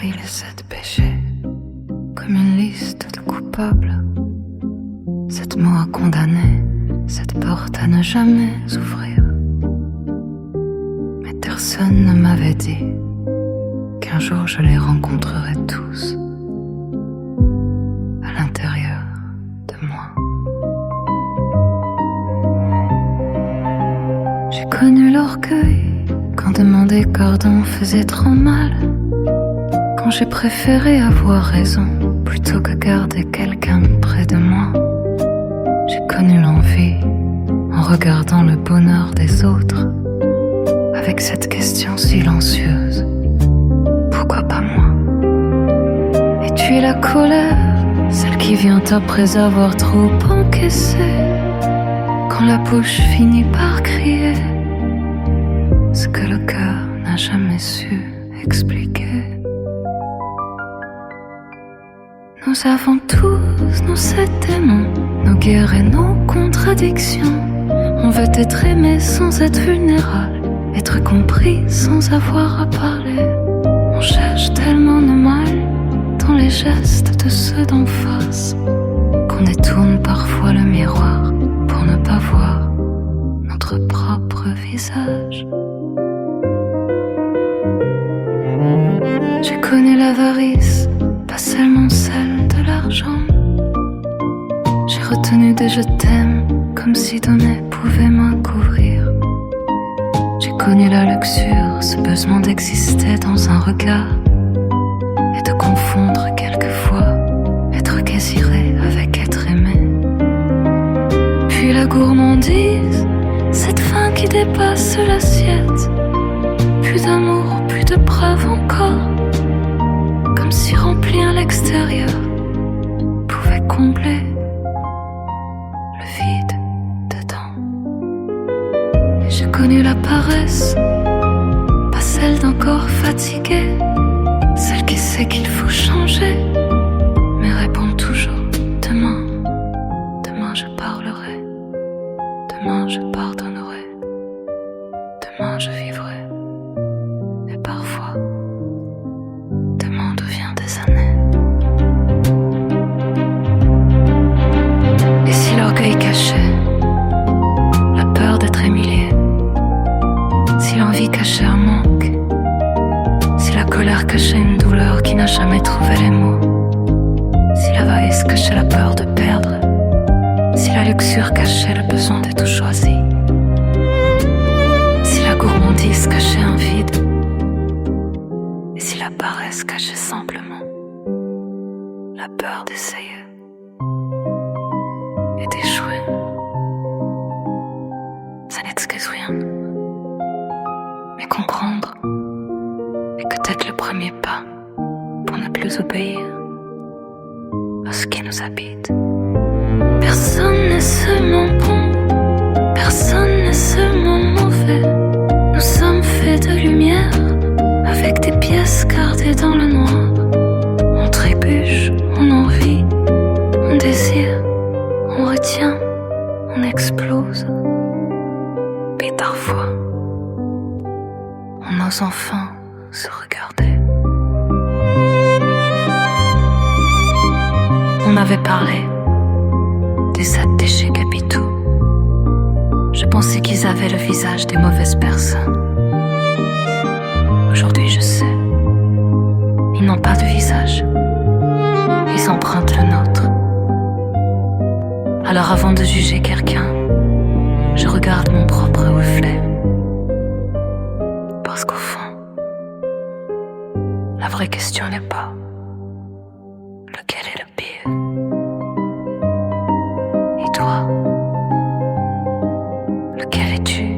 écrit les 7 péchés comme une liste de coupables. 7 mots à condamner, 7 portes à ne jamais ouvrir. Mais personne ne m'avait dit qu'un jour je les rencontrerais tous à l'intérieur de moi. J'ai connu l'orgueil quand demander cordon faisait trop mal, quand j'ai préféré avoir raison plutôt que garder quelqu'un près de moi. J'ai connu l'envie en regardant le bonheur des autres, avec cette question silencieuse: pourquoi pas moi? Et puis la colère, celle qui vient après avoir trop encaissé, quand la bouche finit par crier ce que le cœur n'a jamais su expliquer. Nous avons tous nos 7 démons, nos guerres et nos contradictions. On veut être aimé sans être vulnérable, être compris sans avoir à parler. On cherche tellement nos mal dans les gestes de ceux d'en face, qu'on détourne parfois le miroir pour ne pas voir notre propre visage. J'ai connu l'avarice, pas seulement celle de l'argent. J'ai retenu des je t'aime comme si donner pouvait m'en couvrir. J'ai connu la luxure, ce besoin d'exister dans un regard et de confondre quelquefois être désiré avec être aimé. Puis la gourmandise, cette faim qui dépasse l'assiette. Plus d'amour, plus de preuves encore, comme si remplir l'extérieur pouvait combler le vide dedans. Et j'ai connu la paresse, pas celle d'un corps fatigué, celle qui sait qu'il faut changer, mais répond toujours demain, demain je parlerai, demain je pardonnerai, demain je vivrai. Et parfois, demain devient des années. Et si l'orgueil cachait la peur d'être humilié, si l'envie cachait un manque, si la colère cachait une douleur qui n'a jamais trouvé les mots, si l'avarice cachait la peur de perdre, si la luxure cachait le besoin de tout choisi, si la gourmandise cachait un vide, et si la paresse cachait simplement la peur d'essayer et d'échouer, ça n'excuse rien. Mais comprendre est peut-être le premier pas pour ne plus obéir à ce qui nous habite. Personne n'est seulement bon, personne n'est seulement mauvais. Nous sommes faits de lumière, avec des pièces gardées dans le noir. On trébuche, on envie, on désire, on retient, on explose. Puis parfois, on ose enfin se regarder. On avait parlé des 7 déchets capitaux. Je pensais qu'ils avaient le visage des mauvaises personnes. Aujourd'hui je sais, ils n'ont pas de visage, ils empruntent le nôtre. Alors avant de juger quelqu'un, je regarde mon propre reflet. Parce qu'au fond, la vraie question n'est pas lequel est le pire. Et toi, lequel es-tu?